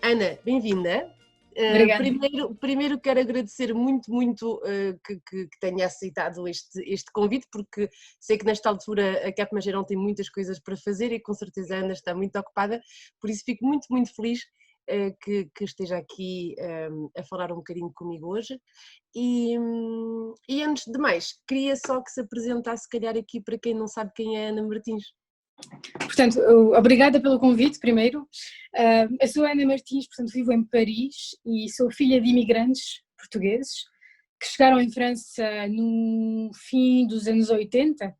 Ana, bem-vinda. Obrigada. Primeiro quero agradecer muito que tenha aceitado este convite, porque sei que nesta altura a Capmageron tem muitas coisas para fazer e com certeza a Ana está muito ocupada, por isso fico muito feliz que esteja aqui a falar um bocadinho comigo hoje. E antes de mais, queria só que se apresentasse, se calhar, aqui para quem não sabe quem é a Ana Martins. Portanto, obrigada pelo convite, primeiro. Eu sou a Ana Martins, portanto vivo em Paris e sou filha de imigrantes portugueses que chegaram em França no fim dos anos 80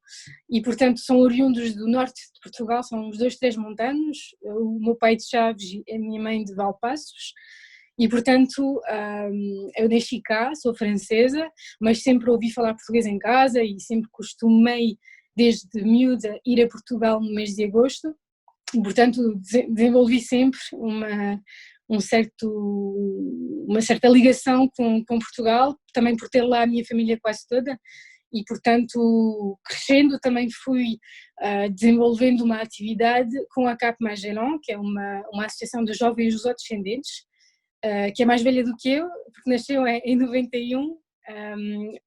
e, portanto, são oriundos do norte de Portugal, são os dois trás-montanos, o meu pai de Chaves e a minha mãe de Valpaços. E, portanto, eu nasci cá, sou francesa, mas sempre ouvi falar português em casa e sempre costumei, desde miúda, ir a Portugal no mês de agosto. E, portanto, desenvolvi sempre uma certa ligação com Portugal, também por ter lá a minha família quase toda. E, portanto, crescendo também fui desenvolvendo uma atividade com a Capmageron, que é uma associação de jovens lusodescendentes, que é mais velha do que eu, porque nasceu em 91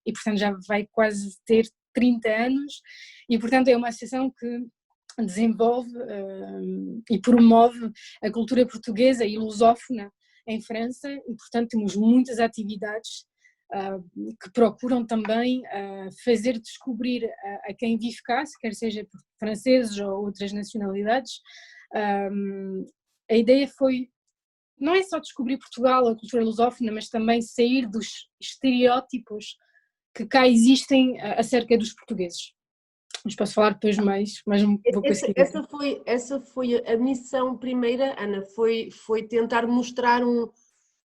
e, portanto, já vai quase ter 30 anos e, portanto, é uma associação que desenvolve e promove a cultura portuguesa e lusófona em França e, portanto, temos muitas atividades que procuram também fazer descobrir a quem vive cá, quer seja por franceses ou outras nacionalidades. A ideia foi não é só descobrir Portugal, a cultura lusófona, mas também sair dos estereótipos que cá existem acerca dos portugueses. Mas posso falar depois mais um pouco a seguir. Essa foi a missão primeira, Ana, foi tentar mostrar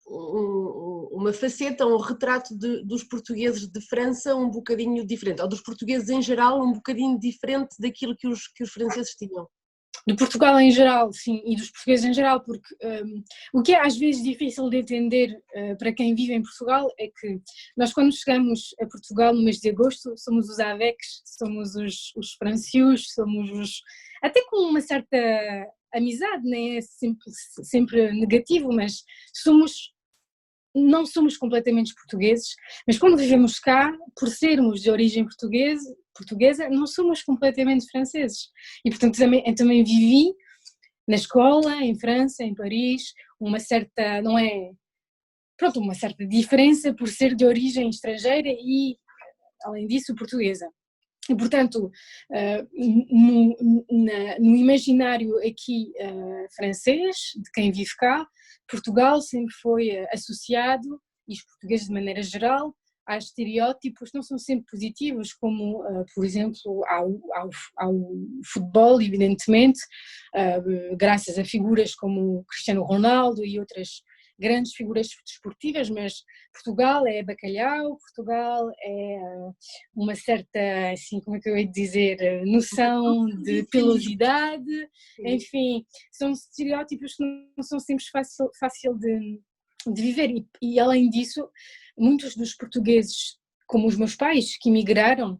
uma faceta, um retrato dos portugueses de França um bocadinho diferente, ou dos portugueses em geral um bocadinho diferente daquilo que os franceses tinham. De Portugal em geral, sim, e dos portugueses em geral, porque o que é às vezes difícil de entender para quem vive em Portugal é que nós, quando chegamos a Portugal no mês de agosto, somos os avecs, somos os francios, somos até com uma certa amizade, nem é sempre negativo, mas não somos completamente portugueses, mas quando vivemos cá, por sermos de origem portuguesa, não somos completamente franceses. E, portanto, também vivi na escola, em França, em Paris, uma certa diferença por ser de origem estrangeira e, além disso, portuguesa. E, portanto, no imaginário aqui francês, de quem vive cá, Portugal sempre foi associado, e os portugueses de maneira geral, a estereótipos que não são sempre positivos, como, por exemplo, ao futebol, evidentemente, graças a figuras como Cristiano Ronaldo e outras grandes figuras desportivas, mas Portugal é bacalhau, Portugal é uma certa, assim, como é que eu ia dizer, noção de pilosidade, enfim, são estereótipos que não são sempre fácil de viver e além disso, muitos dos portugueses, como os meus pais, que emigraram,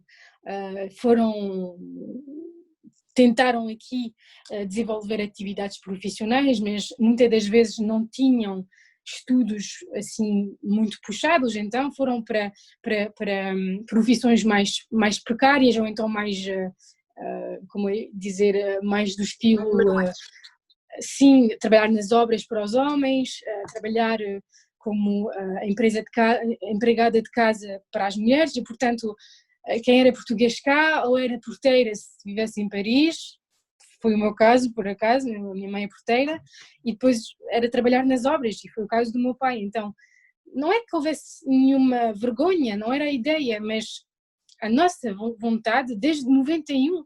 tentaram aqui desenvolver atividades profissionais, mas muitas das vezes não tinham estudos assim muito puxados, então foram para profissões mais precárias ou então mais, como dizer, mais do estilo, sim, trabalhar nas obras para os homens, trabalhar como empregada de casa para as mulheres e, portanto, quem era português cá ou era porteira se vivesse em Paris, foi o meu caso, por acaso, a minha mãe é porteira, e depois era trabalhar nas obras, e foi o caso do meu pai. Então, não é que houvesse nenhuma vergonha, não era a ideia, mas a nossa vontade, desde 91,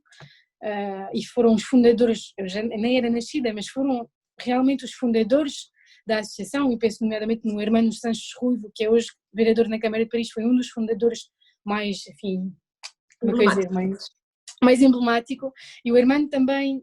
e foram os fundadores, eu já nem era nascida, mas foram realmente os fundadores da associação, e penso nomeadamente no Hermano Sanches Ruivo, que é hoje vereador na Câmara de Paris, foi um dos fundadores mais, enfim, como é que dizer, mais emblemático, e o Hermano também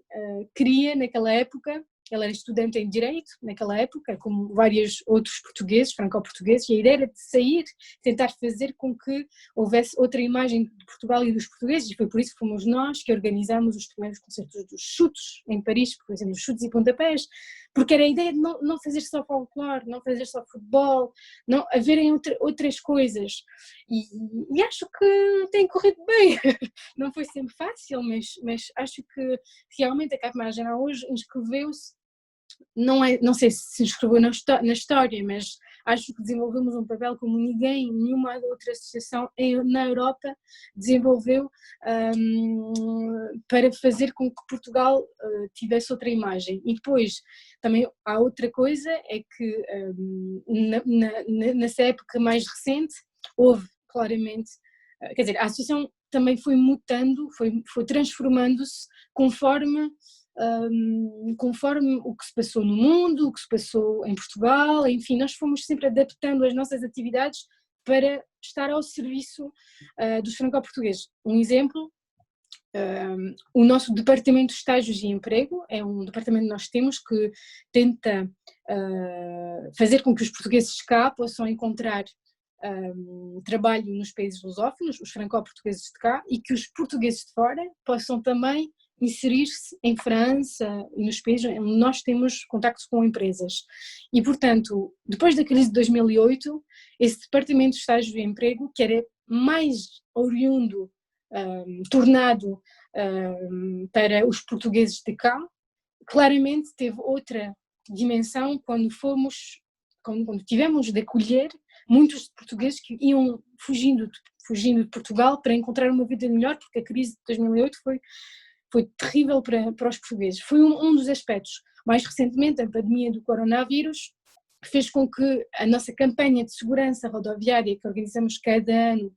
queria naquela época, ele era estudante em Direito naquela época, como vários outros portugueses, franco-portugueses, e a ideia era de sair, tentar fazer com que houvesse outra imagem de Portugal e dos portugueses, e foi por isso que fomos nós que organizámos os primeiros concertos dos chutes em Paris, por exemplo, chutes e pontapés, porque era a ideia de não fazer só folclore, não fazer só futebol, não haverem outras coisas, e acho que tem corrido bem. Não foi sempre fácil, mas acho que realmente a CAP Marginal hoje inscreveu-se, não sei se se inscreveu na história, mas acho que desenvolvemos um papel como nenhuma outra associação na Europa desenvolveu, para fazer com que Portugal tivesse outra imagem. E depois também há outra coisa, é que nessa época mais recente houve claramente, quer dizer, a associação também foi mutando, foi transformando-se conforme o que se passou no mundo, o que se passou em Portugal, enfim, nós fomos sempre adaptando as nossas atividades para estar ao serviço dos franco-portugueses. Um exemplo, o nosso departamento de estágios e emprego é um departamento que nós temos que tenta fazer com que os portugueses de cá possam encontrar trabalho nos países lusófonos, os franco-portugueses de cá, e que os portugueses de fora possam também inserir-se em França e nos países onde nós temos contactos com empresas. E, portanto, depois da crise de 2008, esse departamento de estágio e emprego, que era mais oriundo, tornado para os portugueses de cá, claramente teve outra dimensão quando tivemos de acolher muitos portugueses que iam fugindo de Portugal para encontrar uma vida melhor, porque a crise de 2008 foi terrível para os portugueses. Foi um dos aspectos. Mais recentemente, a pandemia do coronavírus fez com que a nossa campanha de segurança rodoviária, que organizamos cada ano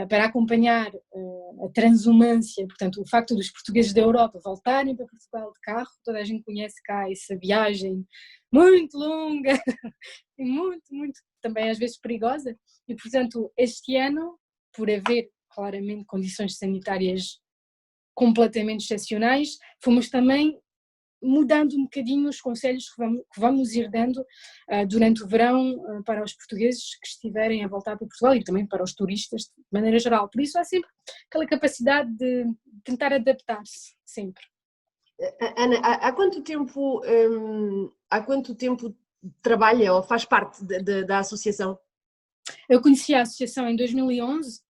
para acompanhar a transumância, portanto, o facto dos portugueses da Europa voltarem para Portugal de carro, toda a gente conhece cá essa viagem muito longa e muito, também às vezes perigosa, e, portanto, este ano, por haver claramente condições sanitárias completamente excepcionais, fomos também mudando um bocadinho os conselhos que vamos ir dando durante o verão para os portugueses que estiverem a voltar para Portugal e também para os turistas de maneira geral. Por isso há sempre aquela capacidade de tentar adaptar-se, sempre. Ana, há quanto tempo trabalha ou faz parte da associação? Eu conheci a associação em 2011,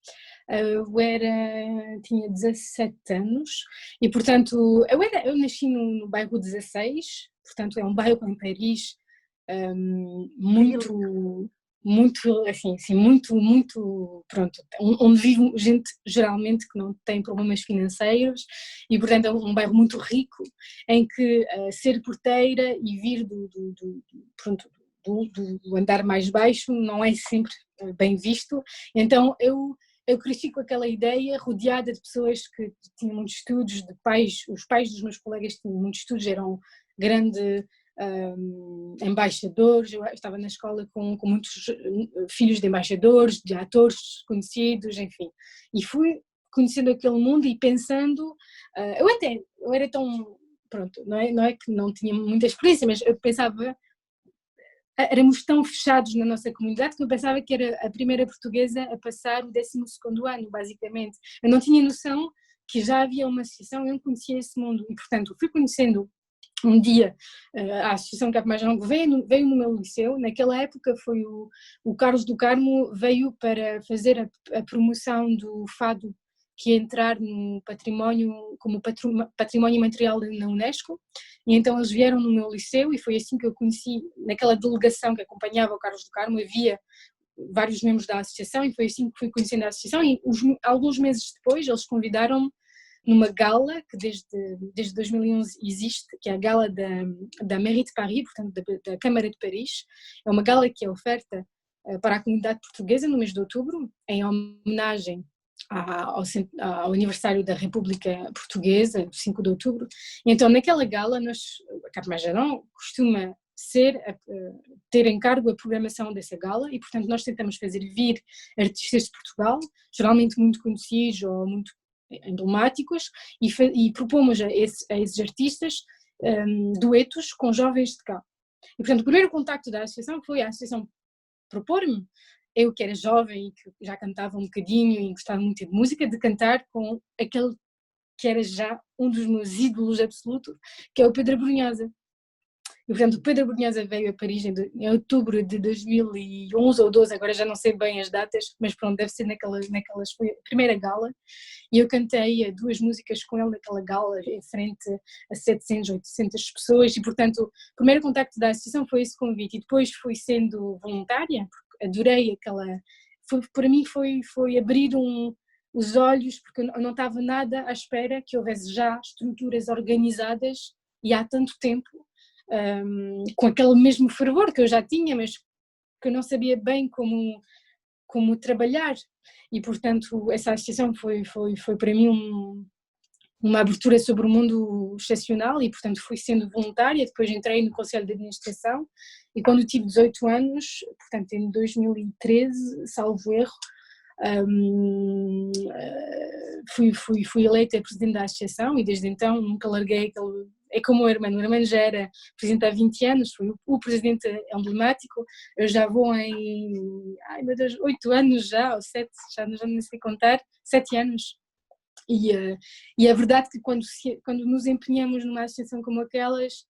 tinha 17 anos e, portanto, eu nasci no bairro 16, portanto é um bairro em Paris muito, assim, muito, pronto, onde vive gente geralmente que não tem problemas financeiros e, portanto, é um bairro muito rico em que ser porteira e vir do andar mais baixo não é sempre bem visto, então eu cresci com aquela ideia, rodeada de pessoas que tinham muitos estudos, os pais dos meus colegas tinham muitos estudos, eram grandes embaixadores, eu estava na escola com muitos filhos de embaixadores, de atores conhecidos, enfim, e fui conhecendo aquele mundo e pensando, eu era tão, pronto, não é que não tinha muita experiência, mas eu pensava, éramos tão fechados na nossa comunidade que eu pensava que era a primeira portuguesa a passar o 12º ano, basicamente. Eu não tinha noção que já havia uma associação, eu não conhecia esse mundo e, portanto, fui conhecendo um dia a associação CAP Marginal veio no meu liceu. Naquela época foi o Carlos do Carmo, veio para fazer a promoção do fado, que ia entrar no património, como património imaterial na Unesco, e então eles vieram no meu liceu e foi assim que eu conheci, naquela delegação que acompanhava o Carlos do Carmo, havia vários membros da associação e foi assim que fui conhecendo a associação e alguns meses depois eles convidaram-me numa gala que desde 2011 existe, que é a gala da Mairie de Paris, portanto da Câmara de Paris. É uma gala que é oferta para a comunidade portuguesa no mês de outubro, em homenagem ao aniversário da República Portuguesa, 5 de outubro. E então naquela gala, a CAP Marginal costuma ter em cargo a programação dessa gala e, portanto, nós tentamos fazer vir artistas de Portugal, geralmente muito conhecidos ou muito emblemáticos, e propomos a esses artistas duetos com jovens de cá. E, portanto, o primeiro contacto da associação foi a associação propor-me, eu que era jovem e que já cantava um bocadinho e gostava muito de música, de cantar com aquele que era já um dos meus ídolos absolutos, que é o Pedro Brunhosa. E, portanto, o Pedro Brunhosa veio a Paris em outubro de 2011 ou 12, agora já não sei bem as datas, mas pronto, deve ser naquelas foi a primeira gala, e eu cantei 2 músicas com ele naquela gala, em frente a 700, 800 pessoas, e, portanto, o primeiro contacto da associação foi esse convite, e depois fui sendo voluntária, porque adorei para mim foi abrir os olhos, porque eu não estava nada à espera que houvesse já estruturas organizadas, e há tanto tempo, com aquele mesmo fervor que eu já tinha, mas que eu não sabia bem como trabalhar, e portanto essa associação foi para mim uma abertura sobre o mundo excepcional, e portanto fui sendo voluntária, depois entrei no Conselho de Administração, e quando tive 18 anos, portanto em 2013, salvo erro, fui eleita presidente da associação, e desde então nunca larguei aquele. É como o Hermano já era presidente há 20 anos, foi o presidente emblemático, eu já vou ai meu Deus, 8 anos já, ou 7, já não sei contar, 7 anos. E é verdade que quando nos empenhamos numa associação como aquelas,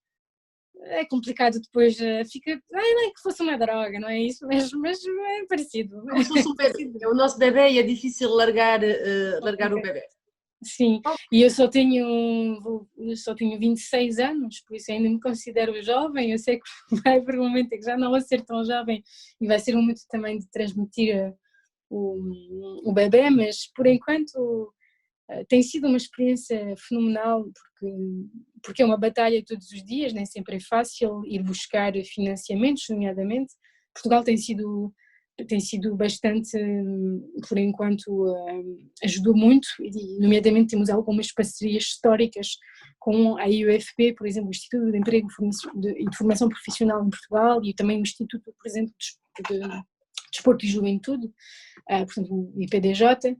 é complicado depois, fica, não é que fosse uma droga, não é isso, mas é parecido. Como se fosse um bebê, é o nosso bebê e é difícil largar o bebê. Sim, e eu só tenho 26 anos, por isso ainda me considero jovem. Eu sei que vai haver um momento em que já não vou ser tão jovem e vai ser um momento também de transmitir o bebê, mas por enquanto tem sido uma experiência fenomenal, porque é uma batalha todos os dias, nem sempre é fácil ir buscar financiamentos, nomeadamente. Portugal tem sido bastante, por enquanto, ajudou muito, e nomeadamente temos algumas parcerias históricas com a IUFP, por exemplo, o Instituto de Emprego e de Formação Profissional em Portugal, e também o Instituto, por exemplo, de Desporto e Juventude, portanto o IPDJ,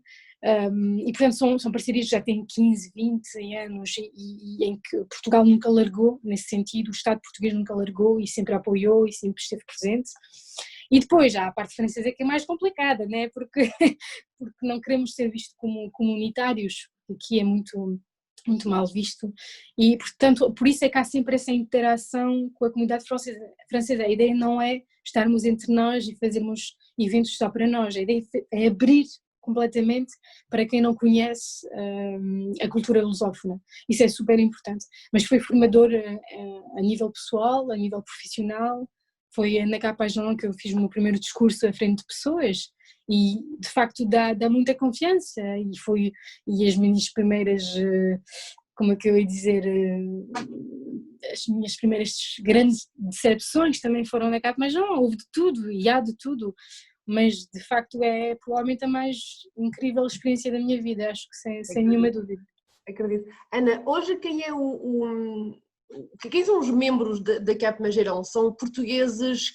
e portanto são parcerias que já têm 15, 20 anos, e em que Portugal nunca largou nesse sentido, o Estado português nunca largou e sempre apoiou e sempre esteve presente. E depois há a parte francesa que é mais complicada, né? porque não queremos ser vistos como comunitários, o que é muito mal visto, e portanto por isso é que há sempre essa interação com a comunidade francesa. A ideia não é estarmos entre nós e fazermos eventos só para nós, a ideia é abrir completamente para quem não conhece a cultura lusófona. Isso é super importante, mas foi formador a nível pessoal, a nível profissional. Foi na Capajão que eu fiz o meu primeiro discurso à frente de pessoas, e de facto dá muita confiança, e as minhas primeiras, como é que eu ia dizer, as minhas primeiras grandes decepções também foram na Capajão. Houve de tudo e há de tudo, mas de facto é provavelmente a mais incrível experiência da minha vida, acho que sem nenhuma dúvida. Acredito. Ana, hoje quem são os membros da CAP Mageirão? São portugueses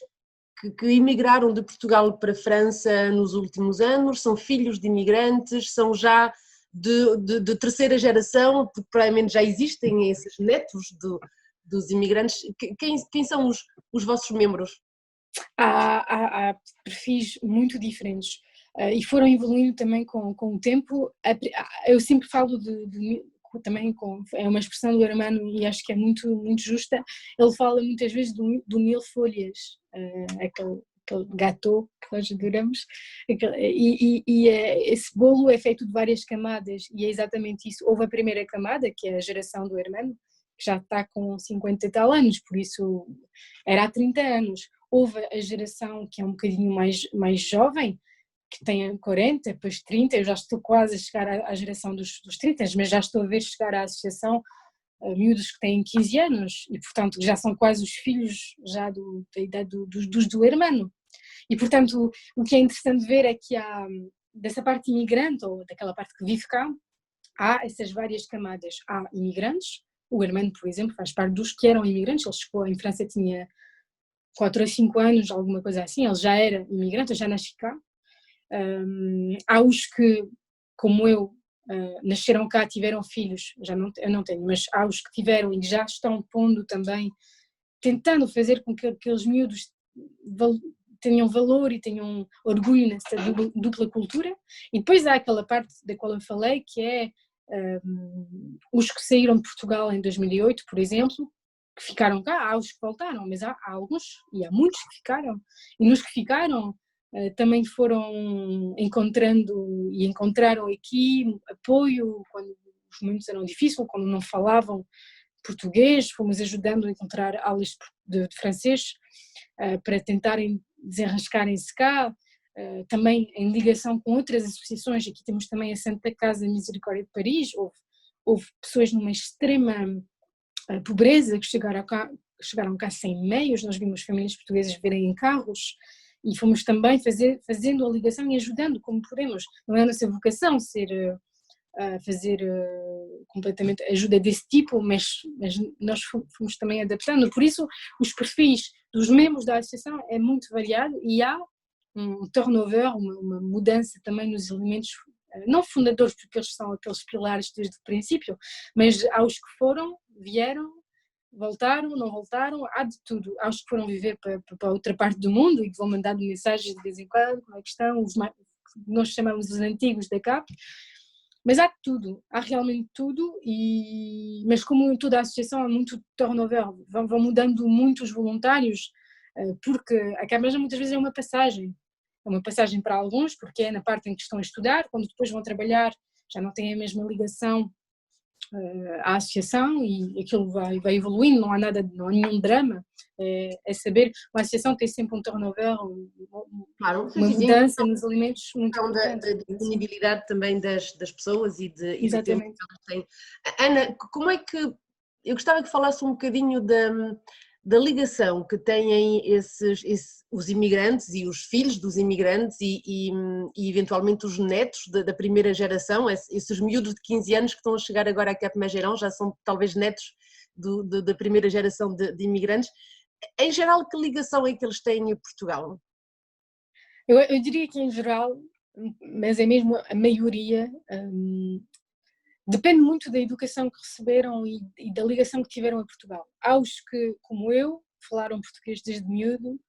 que emigraram de Portugal para a França nos últimos anos? São filhos de imigrantes? São já de terceira geração? Porque provavelmente já existem esses netos dos imigrantes. Quem são os vossos membros? Há perfis muito diferentes, e foram evoluindo também com o tempo. Eu sempre falo também é uma expressão do Hermano e acho que é muito, muito justa. Ele fala muitas vezes do mil folhas, aquele gâteau que nós adoramos, esse bolo é feito de várias camadas, e é exatamente isso. Houve a primeira camada, que é a geração do Hermano, que já está com 50 e tal anos, por isso era há 30 anos. Houve a geração que é um bocadinho mais jovem, que tem 40, depois 30, eu já estou quase a chegar à geração dos 30, mas já estou a ver chegar à associação miúdos que têm 15 anos, e portanto já são quase os filhos já da idade do Hermano. E portanto o que é interessante ver é que há, dessa parte imigrante, ou daquela parte que vive cá, há essas várias camadas. Há imigrantes, o Hermano, por exemplo, faz parte dos que eram imigrantes, ele chegou em França, tinha 4 a 5 anos, alguma coisa assim, ele já era imigrante, eu já nasci cá. Há os que, como eu, nasceram cá, tiveram filhos, eu não tenho, mas há os que tiveram e já estão pondo também, tentando fazer com que aqueles miúdos tenham valor e tenham orgulho nessa dupla cultura. E depois há aquela parte da qual eu falei, que é os que saíram de Portugal em 2008, por exemplo, que ficaram cá, há os que voltaram, mas há alguns, e há muitos que ficaram, e nos que ficaram também foram encontrando e encontraram aqui apoio quando os momentos eram difíceis, quando não falavam português, fomos ajudando a encontrar aulas de francês para tentarem desenrascarem-se cá, também em ligação com outras associações. Aqui temos também a Santa Casa Misericórdia de Paris, houve pessoas numa extrema pobreza que chegaram cá sem meios, nós vimos famílias portuguesas virem em carros e fomos também fazendo a ligação e ajudando como podemos. Não é a nossa vocação fazer completamente ajuda desse tipo, mas nós fomos também adaptando. Por isso, os perfis dos membros da associação é muito variado e há um turnover, uma mudança também nos elementos, não fundadores, porque eles são aqueles pilares desde o princípio, mas há os que foram, vieram, voltaram, não voltaram, há de tudo. Há os que foram viver para outra parte do mundo e que vão mandar mensagens de vez em quando, como é que estão, nós chamamos os antigos da CAP, mas há tudo, há realmente tudo, mas como em toda a associação há muito turnover, vão mudando muito os voluntários, porque a Câmara muitas vezes é uma passagem para alguns, porque é na parte em que estão a estudar, quando depois vão trabalhar já não têm a mesma ligação à associação e aquilo vai evoluindo, não há nenhum drama, é saber, uma associação tem sempre um turnover, Claro, uma mudança nos alimentos muito importante. Da disponibilidade também das pessoas e do tempo Exatamente. que elas têm. Ana, como é que, eu gostava que falasse um bocadinho da ligação que têm os imigrantes e os filhos dos imigrantes e eventualmente os netos da primeira geração, esses miúdos de 15 anos que estão a chegar agora aqui a Capemagerão, já são talvez netos da primeira geração de imigrantes. Em geral, que ligação é que eles têm a Portugal? Eu diria que em geral, mas é mesmo a maioria, depende muito da educação que receberam e da ligação que tiveram a Portugal. Há os que, como eu, falaram português desde miúdo,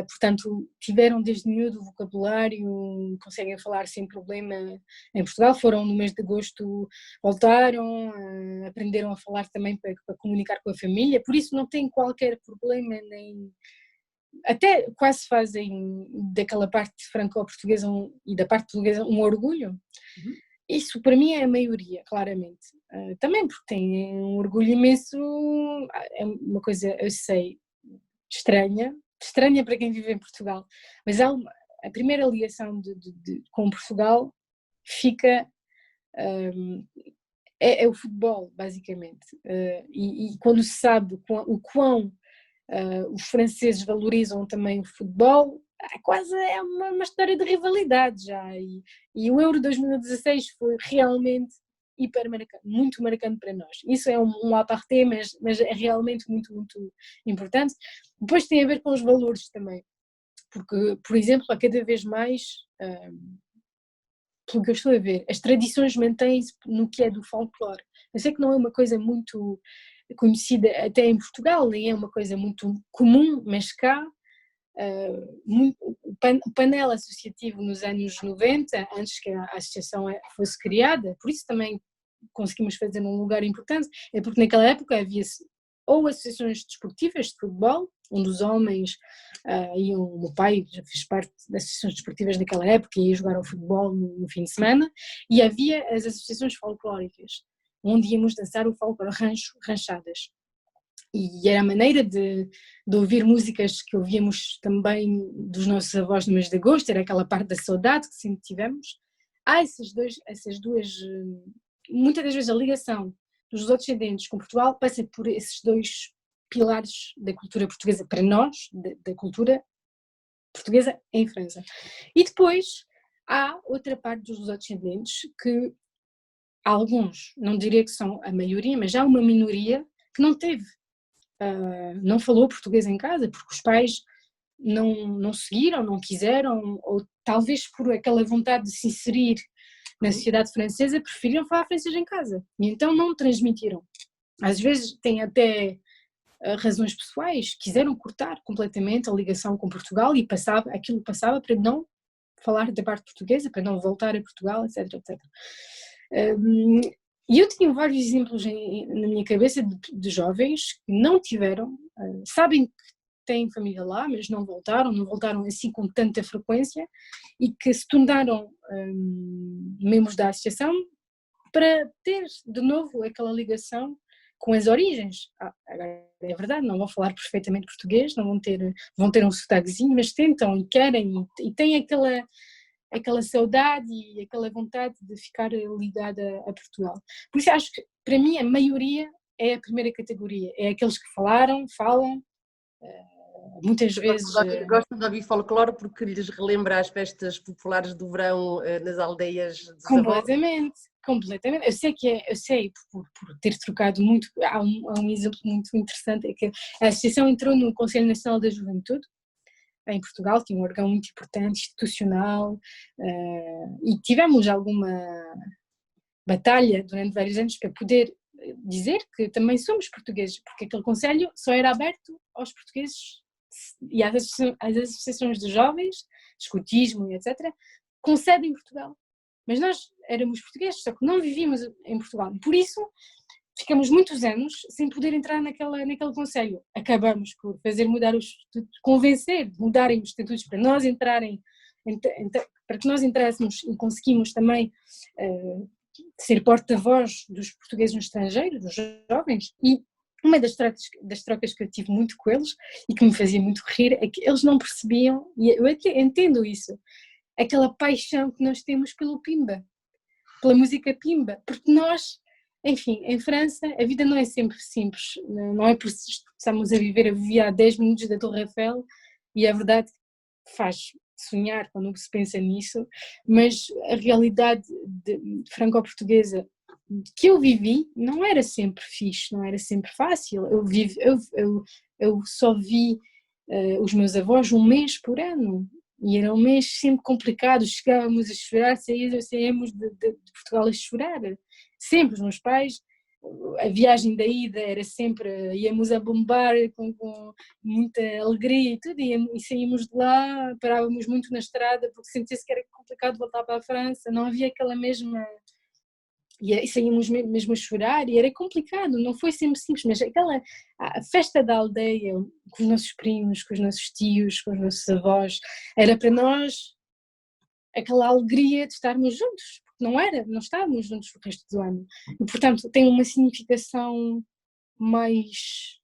portanto tiveram desde miúdo o vocabulário, conseguem falar sem problema em Portugal, foram no mês de agosto, voltaram, aprenderam a falar também para comunicar com a família, por isso não tem qualquer problema, nem até quase fazem daquela parte franco-portuguesa e da parte portuguesa um orgulho. Isso para mim é a maioria, claramente. Também porque têm um orgulho imenso, é uma coisa, eu sei, estranha para quem vive em Portugal, mas a primeira ligação com Portugal fica, é o futebol, basicamente. E quando se sabe o quão os franceses valorizam também o futebol, quase é uma história de rivalidade já, e o Euro 2016 foi realmente muito marcante para nós. Isso é um aparté, mas é realmente muito, muito importante. Depois tem a ver com os valores também, porque, por exemplo, cada vez mais, pelo que eu estou a ver, as tradições mantêm-se no que é do folclore. Eu sei que não é uma coisa muito conhecida até em Portugal, nem é uma coisa muito comum, mas cá, o painel associativo nos anos 90, antes que a associação fosse criada, por isso também conseguimos fazer um lugar importante, é porque naquela época havia ou associações desportivas de futebol, onde os homens iam, o meu pai já fez parte das associações desportivas daquela época e ia jogar ao futebol no fim de semana, e havia as associações folclóricas, onde íamos dançar o folclore, ranchadas. E era a maneira de ouvir músicas que ouvíamos também dos nossos avós no mês de agosto, era aquela parte da saudade que sempre tivemos. Há essas duas, muitas das vezes a ligação dos lusodescendentes com Portugal passa por esses dois pilares da cultura portuguesa para nós, da cultura portuguesa em França. E depois há outra parte dos lusodescendentes que alguns, não diria que são a maioria, mas há uma minoria que não teve, não falou português em casa, porque os pais não seguiram, não quiseram, ou talvez por aquela vontade de se inserir na sociedade francesa, preferiram falar francês em casa, e então não transmitiram. Às vezes têm até razões pessoais, quiseram cortar completamente a ligação com Portugal e aquilo passava para não falar da parte portuguesa, para não voltar a Portugal, etc, etc. E eu tinha vários exemplos na minha cabeça de jovens que não tiveram, sabem que têm família lá, mas não voltaram assim com tanta frequência, e que se tornaram membros da associação para ter de novo aquela ligação com as origens. Agora, é verdade, não vão falar perfeitamente português, não vão ter um sotaquezinho, mas tentam e querem, e têm aquela saudade e aquela vontade de ficar ligada a Portugal. Por isso acho que, para mim, a maioria é a primeira categoria, é aqueles que falam, muitas vezes... Gostam de ouvir folclore porque lhes relembra as festas populares do verão nas aldeias dos avós? Completamente. Eu sei por ter trocado muito, há um exemplo muito interessante, é que a associação entrou no Conselho Nacional da Juventude, em Portugal, tinha um órgão muito importante, institucional, e tivemos alguma batalha durante vários anos para poder dizer que também somos portugueses, porque aquele conselho só era aberto aos portugueses e às associações de jovens, escotismo e etc., com sede em Portugal. Mas nós éramos portugueses, só que não vivíamos em Portugal. Por isso, ficamos muitos anos sem poder entrar naquele conselho. Acabamos por fazer mudar os estatutos, convencer, mudarem os estatutos para nós entrarem, para que nós entrássemos e conseguimos também ser porta-voz dos portugueses no estrangeiro, dos jovens. E uma das trocas que eu tive muito com eles e que me fazia muito rir é que eles não percebiam, e eu entendo isso, aquela paixão que nós temos pelo Pimba, pela música Pimba, porque nós, enfim, em França a vida não é sempre simples, não é por estamos a viver há 10 minutos da Torre Eiffel, e a verdade faz sonhar quando se pensa nisso, mas a realidade franco-portuguesa que eu vivi não era sempre fixe, não era sempre fácil. Eu só vi os meus avós um mês por ano, e era um mês sempre complicado, chegávamos a chorar, saíamos de Portugal a chorar, sempre. Os meus pais, a viagem da ida era sempre, íamos a bombar com muita alegria e tudo, e saímos de lá, parávamos muito na estrada porque sentia-se que era complicado voltar para a França, não havia aquela mesma... E saímos mesmo a chorar, e era complicado, não foi sempre simples, mas a festa da aldeia, com os nossos primos, com os nossos tios, com os nossos avós, era para nós aquela alegria de estarmos juntos, porque não estávamos juntos o resto do ano, e portanto tem uma significação mais,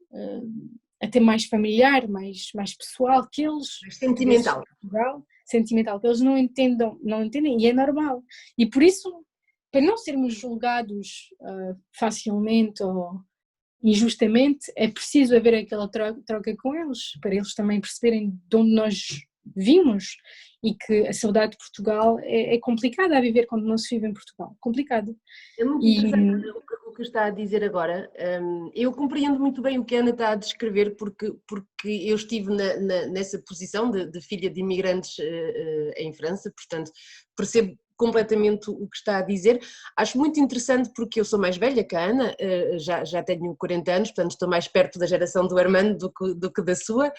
até mais familiar, mais pessoal, que eles, sentimental. Portugal, sentimental, que eles não entendem, e é normal, e por isso, para não sermos julgados facilmente ou injustamente, é preciso haver aquela troca com eles, para eles também perceberem de onde nós vimos, e que a saudade de Portugal é complicada a viver quando não se vive em Portugal, complicado. É muito interessante o que está a dizer agora. Eu compreendo muito bem o que a Ana está a descrever, porque eu estive nessa posição de filha de imigrantes em França, portanto percebo completamente o que está a dizer. Acho muito interessante porque eu sou mais velha que a Ana, já tenho 40 anos, portanto estou mais perto da geração do Armando do que da sua,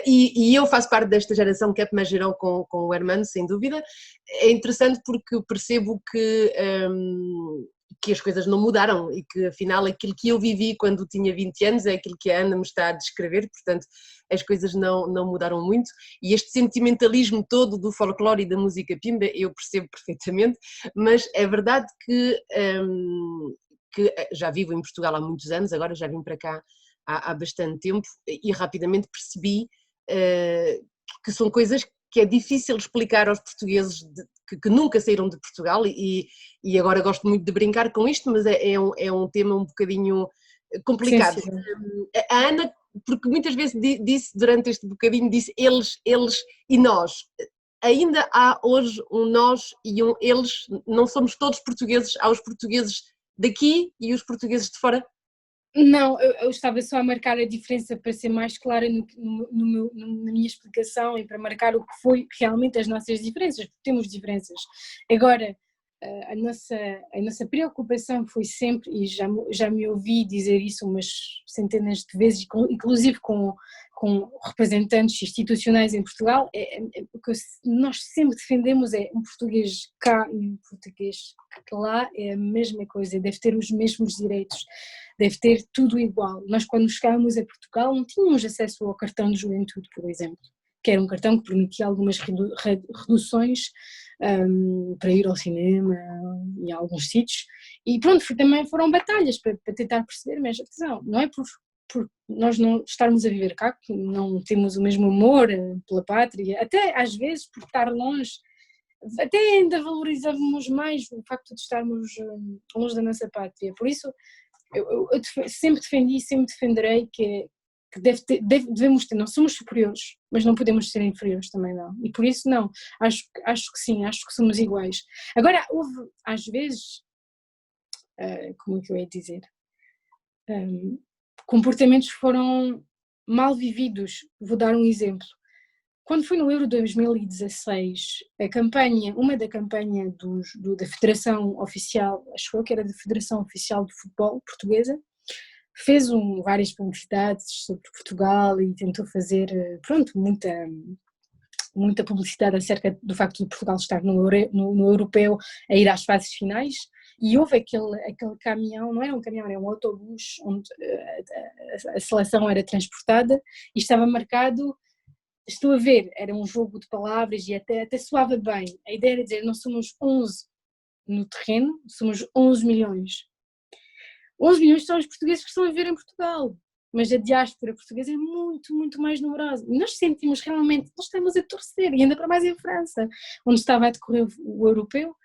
e eu faço parte desta geração que é mais geral com o Armando, sem dúvida. É interessante porque percebo que as coisas não mudaram e que afinal aquilo que eu vivi quando tinha 20 anos é aquilo que a Ana me está a descrever, portanto as coisas não mudaram muito, e este sentimentalismo todo do folclore e da música Pimba eu percebo perfeitamente, mas é verdade que já vivo em Portugal há muitos anos, agora já vim para cá há bastante tempo e rapidamente percebi que são coisas que é difícil explicar aos portugueses que nunca saíram de Portugal, e agora gosto muito de brincar com isto, mas é um tema um bocadinho complicado. Sim. A Ana, porque muitas vezes disse durante este bocadinho, disse eles e nós. Ainda há hoje um nós e um eles, não somos todos portugueses, há os portugueses daqui e os portugueses de fora. Não, eu estava só a marcar a diferença para ser mais clara na minha explicação, e para marcar o que foi realmente as nossas diferenças, porque temos diferenças. Agora, a nossa preocupação foi sempre, e já me ouvi dizer isso umas centenas de vezes, inclusive com com representantes institucionais em Portugal, o que nós sempre defendemos é um português cá e um português lá é a mesma coisa, deve ter os mesmos direitos, deve ter tudo igual. Nós quando chegávamos a Portugal não tínhamos acesso ao cartão de juventude, por exemplo, que era um cartão que permitia algumas reduções para ir ao cinema e a alguns sítios, e pronto, também foram batalhas para tentar perceber, mas atenção, não é por nós não estarmos a viver cá, que não temos o mesmo amor pela pátria, até às vezes por estar longe, até ainda valorizamos mais o facto de estarmos longe da nossa pátria, por isso eu sempre defendi e sempre defenderei que devemos ter, não somos superiores, mas não podemos ser inferiores também não, e por isso não, acho que sim, acho que somos iguais. Agora, houve às vezes, como é que eu ia dizer, comportamentos foram mal vividos, vou dar um exemplo. Quando foi no Euro 2016, uma da campanha da Federação Oficial, acho que era da Federação Oficial de Futebol Portuguesa, fez várias publicidades sobre Portugal e tentou fazer, pronto, muita publicidade acerca do facto de Portugal estar no europeu a ir às fases finais, e houve aquele caminhão, não era um caminhão, era um autobus onde a seleção era transportada e estava marcado, estou a ver, era um jogo de palavras e até soava bem, a ideia era dizer, não somos 11 no terreno, somos 11 milhões. 11 milhões são os portugueses que estão a viver em Portugal, mas a diáspora portuguesa é muito, muito mais numerosa. E nós sentimos realmente, nós estamos a torcer, e ainda para mais em França, onde estava a decorrer o europeu,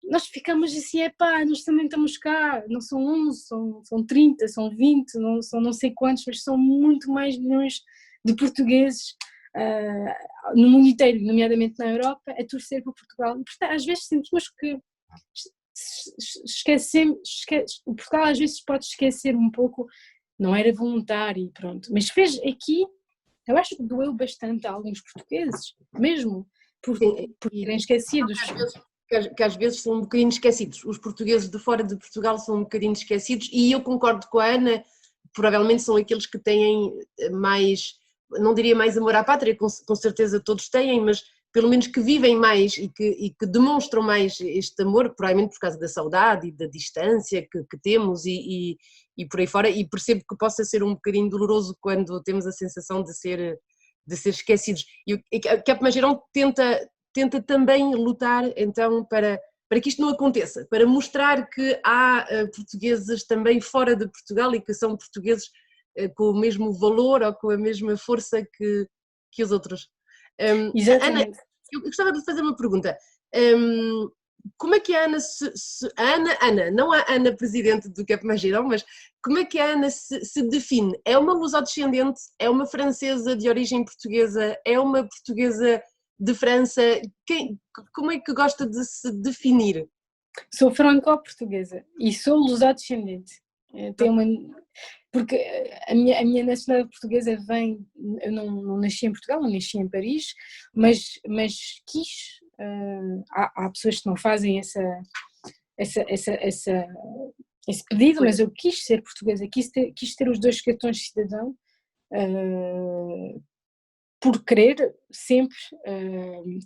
nós ficamos assim, nós também estamos cá, não são 11, são 30, são 20, são não sei quantos, mas são muito mais milhões de portugueses no mundo inteiro, nomeadamente na Europa, a torcer por Portugal. E, portanto, às vezes sentimos que o Portugal às vezes pode esquecer um pouco, não era voluntário e pronto, mas fez aqui, eu acho que doeu bastante a alguns portugueses, mesmo por serem esquecidos. Que às vezes são um bocadinho esquecidos, os portugueses de fora de Portugal são um bocadinho esquecidos, e eu concordo com a Ana, provavelmente são aqueles que têm mais, não diria mais amor à pátria, com certeza todos têm, mas pelo menos que vivem mais e que demonstram mais este amor, provavelmente por causa da saudade e da distância que temos e por aí fora, e percebo que possa ser um bocadinho doloroso quando temos a sensação de ser esquecidos. E a Cap Mageirão tenta também lutar então para que isto não aconteça, para mostrar que há portugueses também fora de Portugal e que são portugueses com o mesmo valor ou com a mesma força que os outros. Exatamente. Ana, eu gostava de fazer uma pergunta. Como é que a Ana, Ana, não a Ana presidente do Cap Mageirão, mas como é que a Ana se define? É uma luso-descendente? É uma francesa de origem portuguesa? É uma portuguesa de França? Como é que gosta de se definir? Sou franco-portuguesa e sou luso-descendente. Porque a minha nacionalidade portuguesa vem, eu não nasci em Portugal, não nasci em Paris, mas quis, há pessoas que não fazem esse pedido, mas eu quis ser portuguesa, quis ter os 2 cartões de cidadão, por querer sempre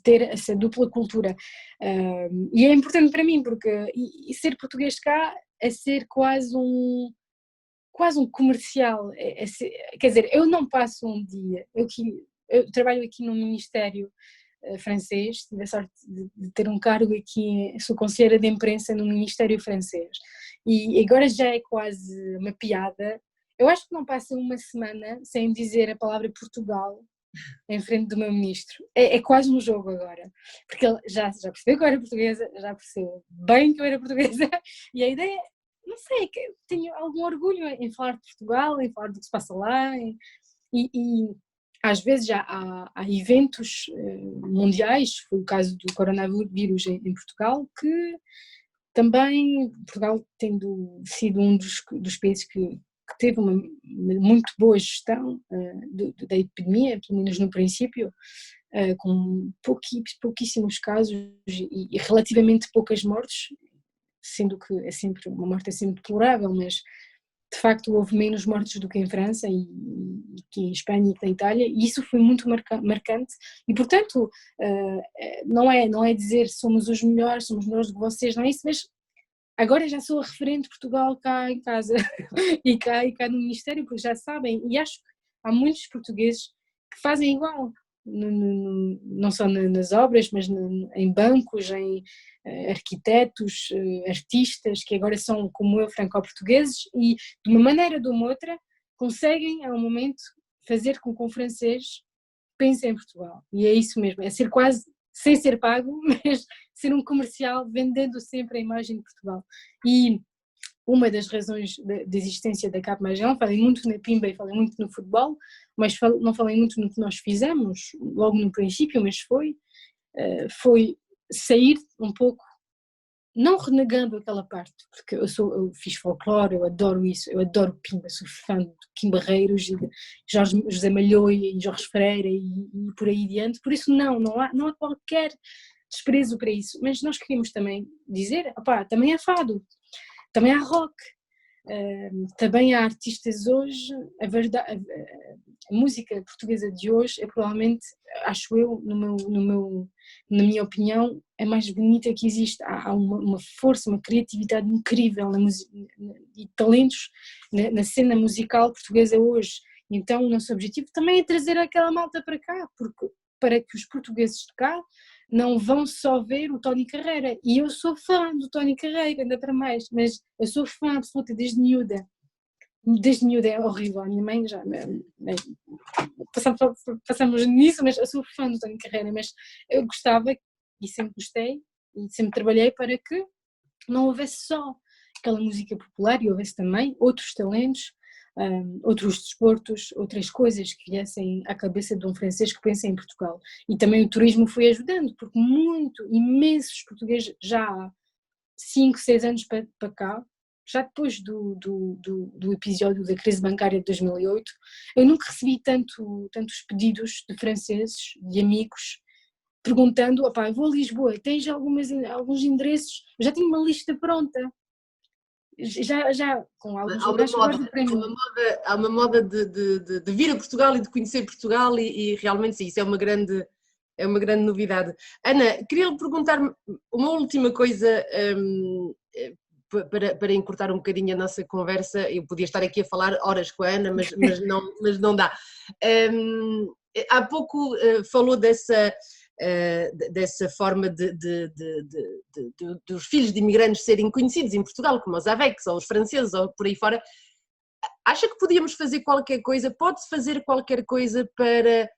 ter essa dupla cultura, e é importante para mim porque e ser português cá é ser quase um comercial, quer dizer, eu não passo um dia, eu trabalho aqui no Ministério francês, tive a sorte de ter um cargo aqui, sou conselheira de imprensa no Ministério francês, e agora já é quase uma piada, eu acho que não passa uma semana sem dizer a palavra Portugal em frente do meu ministro, é quase um jogo agora, porque ele já percebeu que eu era portuguesa, já percebeu bem que eu era portuguesa, e a ideia, não sei, tenho algum orgulho em falar de Portugal, em falar do que se passa lá, e às vezes já há eventos mundiais, foi o caso do coronavírus em Portugal, que também Portugal tendo sido um dos países que teve uma muito boa gestão da epidemia, pelo menos no princípio, com pouquíssimos casos e relativamente poucas mortes, sendo que uma morte é sempre deplorável, mas de facto houve menos mortes do que em França e que em Espanha e que na Itália, e isso foi muito marcante, e portanto não é dizer somos os melhores do que vocês, não é isso, mas agora já sou a referente de Portugal cá em casa e cá no Ministério, porque já sabem, e acho que há muitos portugueses que fazem igual, não só nas obras, mas em bancos, em arquitetos, artistas, que agora são, como eu, franco-portugueses, e de uma maneira ou de uma outra conseguem, ao momento, fazer com que o francês pense em Portugal. E é isso mesmo, é ser quase, sem ser pago, mas ser um comercial vendendo sempre a imagem de Portugal. E uma das razões da existência da Cap Magel, falei muito na Pimba e falei muito no futebol, mas não falei muito no que nós fizemos logo no princípio, mas foi sair um pouco, não renegando aquela parte, porque eu fiz folclore, eu adoro isso, eu adoro Pimba, sou fã de Kim Barreiros, e de José Malhoa e Jorge Freire e por aí adiante, por isso não há qualquer desprezo para isso, mas nós queríamos também dizer, opá, também há fado, também há rock, também há artistas hoje, a música portuguesa de hoje é provavelmente, acho eu, na minha opinião, a mais bonita que existe. Há uma força, uma criatividade incrível e talentos na cena musical portuguesa hoje. Então o nosso objetivo também é trazer aquela malta para cá, porque para que os portugueses de cá não vão só ver o Tony Carreira, e eu sou fã do Tony Carreira, ainda para mais, mas eu sou fã absoluta desde miúda é horrível, a minha mãe já, passamos nisso, mas eu sou fã do Tony Carreira, mas eu gostava, e sempre gostei, e sempre trabalhei para que não houvesse só aquela música popular e houvesse também outros talentos, outros desportos, outras coisas que viessem à cabeça de um francês que pensa em Portugal. E também o turismo foi ajudando, porque imensos portugueses já há 5, 6 anos para cá, já depois do episódio da crise bancária de 2008, eu nunca recebi tantos pedidos de franceses, de amigos, perguntando, opá, vou a Lisboa, tens alguns endereços, já tenho uma lista pronta, já com alguns lugares que guardo para mim. Há uma moda de vir a Portugal e de conhecer Portugal e realmente sim, isso é uma grande novidade. Ana, queria lhe perguntar uma última coisa para encurtar um bocadinho a nossa conversa. Eu podia estar aqui a falar horas com a Ana, mas não dá. Há pouco falou dessa forma dos filhos de imigrantes serem conhecidos em Portugal, como os AVECs ou os franceses ou por aí fora. Acha que podíamos fazer qualquer coisa, pode-se fazer qualquer coisa para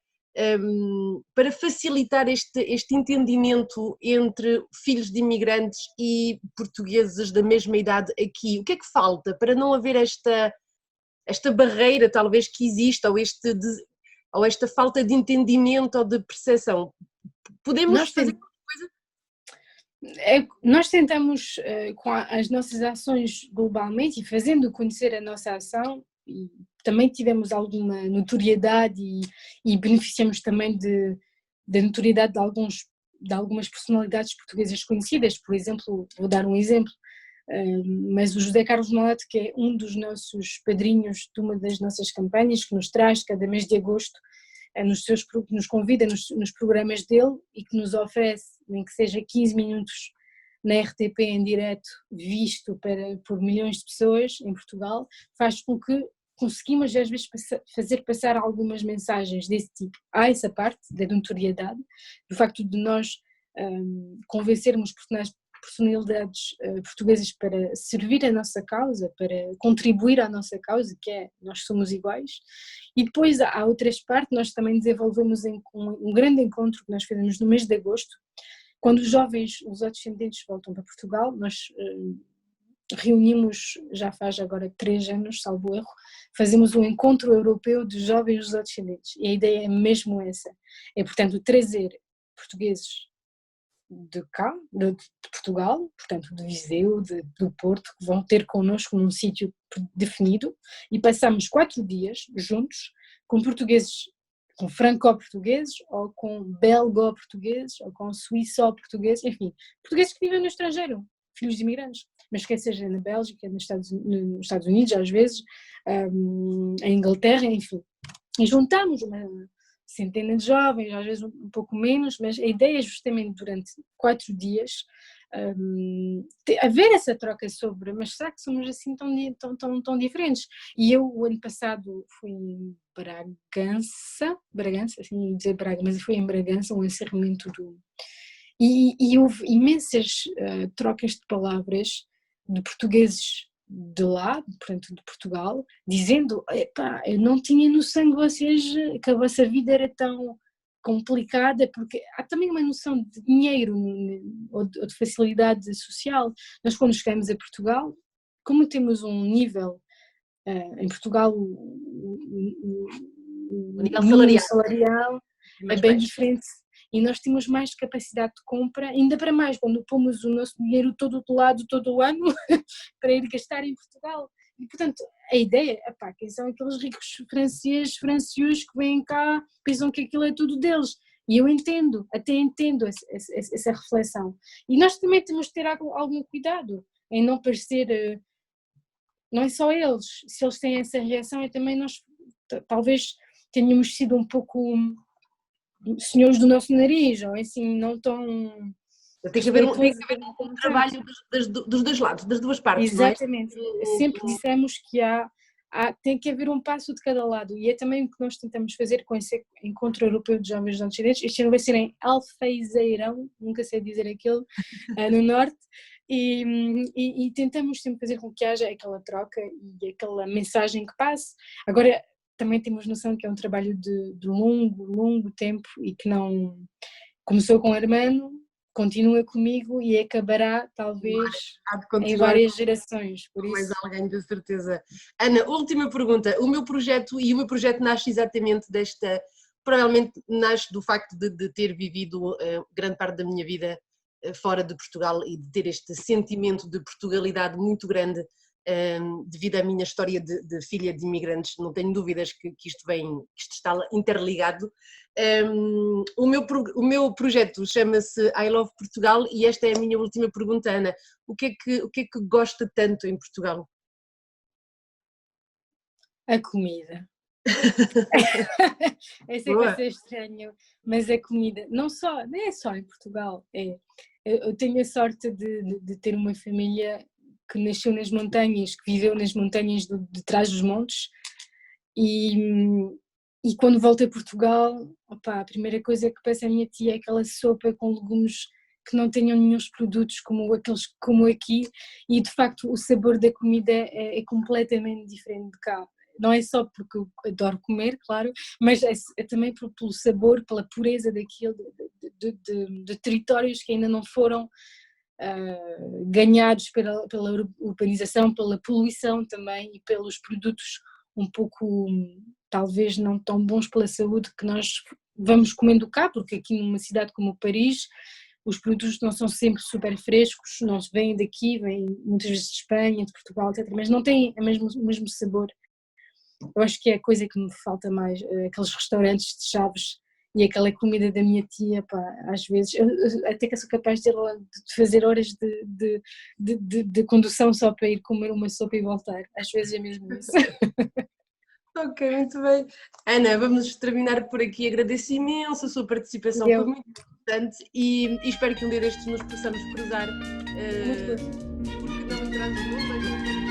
facilitar este entendimento entre filhos de imigrantes e portugueses da mesma idade aqui? O que é que falta para não haver esta barreira talvez que existe, ou esta falta de entendimento ou de percepção? Podemos fazer qualquer coisa? Nós tentamos, com as nossas ações globalmente e fazendo conhecer a nossa ação, e também tivemos alguma notoriedade e beneficiamos também da notoriedade de algumas personalidades portuguesas conhecidas. Por exemplo, vou dar um exemplo, mas o José Carlos Malato, que é um dos nossos padrinhos de uma das nossas campanhas, que nos traz cada mês de agosto, nos convida nos programas dele e que nos oferece, nem que seja 15 minutos na RTP em direto, visto por milhões de pessoas em Portugal, faz com que conseguimos às vezes fazer passar algumas mensagens desse tipo. Há essa parte da notoriedade, do facto de nós convencermos personalidades portuguesas para servir a nossa causa, para contribuir à nossa causa, que é nós somos iguais. E depois há outras partes, nós também desenvolvemos um grande encontro que nós fizemos no mês de agosto, quando os jovens lusodescendentes voltam para Portugal. Nós reunimos, já faz agora 3 anos, salvo erro, fazemos um encontro europeu de jovens lusodescendentes, e a ideia é mesmo essa, é portanto trazer portugueses de cá, de Portugal, portanto de Viseu, do Porto, que vão ter connosco num sítio definido, e passamos 4 dias juntos com portugueses, com franco-portugueses, ou com belgo-portugueses, ou com suíço-portugueses, enfim, portugueses que vivem no estrangeiro, filhos de imigrantes. mas quer seja na Bélgica, nos Estados Unidos às vezes, em Inglaterra, enfim. E juntámos uma centena de jovens, às vezes um pouco menos, mas a ideia é justamente durante 4 dias haver essa troca sobre, mas será que somos assim tão diferentes? E eu, o ano passado, fui em Bragança, assim dizer Braga, mas foi em Bragança, um encerramento e houve imensas trocas de palavras de portugueses de lá, portanto de Portugal, dizendo, epá, eu não tinha noção que a vossa vida era tão complicada, porque há também uma noção de dinheiro ou de facilidade social. Nós quando chegamos a Portugal, como temos um nível, em Portugal o nível mínimo salarial é bem diferente, e nós temos mais capacidade de compra, ainda para mais quando pomos o nosso dinheiro todo do lado todo o ano para ir gastar em Portugal. E portanto a ideia, epá, que são aqueles ricos franceses que vêm cá, pensam que aquilo é tudo deles, e eu até entendo essa reflexão, e nós também temos de ter algum cuidado em não parecer, não é só eles, se eles têm essa reação, e também nós talvez tenhamos sido um pouco senhores do nosso nariz, ou assim, não tão... Tem que haver um trabalho dos dois lados, das duas partes, exatamente, não é? sempre dissemos que tem que haver um passo de cada lado, e é também o que nós tentamos fazer com esse Encontro Europeu de Jovens Não Descendentes. Este ano vai ser em Alfezeirão, nunca sei dizer aquilo, no norte, e tentamos sempre fazer com que haja aquela troca e aquela mensagem que passe. Agora, também temos noção que é um trabalho de longo tempo, e que não começou com o Armando, continua comigo e acabará talvez em várias gerações, por mais isso... alguém, de certeza. Ana, última pergunta. O meu projeto nasce exatamente provavelmente nasce do facto de ter vivido grande parte da minha vida fora de Portugal, e de ter este sentimento de Portugalidade muito grande, devido à minha história de filha de imigrantes. Não tenho dúvidas que isto está interligado. O meu projeto chama-se I Love Portugal, e esta é a minha última pergunta, Ana. O que é que gosta tanto em Portugal? A comida. Eu sei que vai ser estranho, mas a comida, não é só em Portugal, eu tenho a sorte de ter uma família que nasceu nas montanhas, que viveu nas montanhas de trás dos montes, e quando volto a Portugal, opa, a primeira coisa que peço à minha tia é aquela sopa com legumes que não tenham nenhum produtos como aqueles que como aqui, e de facto o sabor da comida é completamente diferente de cá. Não é só porque eu adoro comer, claro, mas é também pelo sabor, pela pureza daquilo, de territórios que ainda não foram ganhados pela urbanização, pela poluição também, e pelos produtos um pouco, talvez não tão bons pela saúde, que nós vamos comendo cá, porque aqui numa cidade como Paris os produtos não são sempre super frescos, não se vêm daqui, vêm muitas vezes de Espanha, de Portugal, etc., mas não têm o mesmo sabor. Eu acho que é a coisa que me falta mais, aqueles restaurantes de Chaves e aquela comida da minha tia, pá, às vezes, eu até que sou capaz de fazer horas de condução só para ir comer uma sopa e voltar, às vezes é mesmo isso. Ok, muito bem. Ana, vamos terminar por aqui. Agradeço imenso a sua participação, foi muito importante, e espero que um dia destes nos possamos cruzar, porque não em Trás-os-Montes,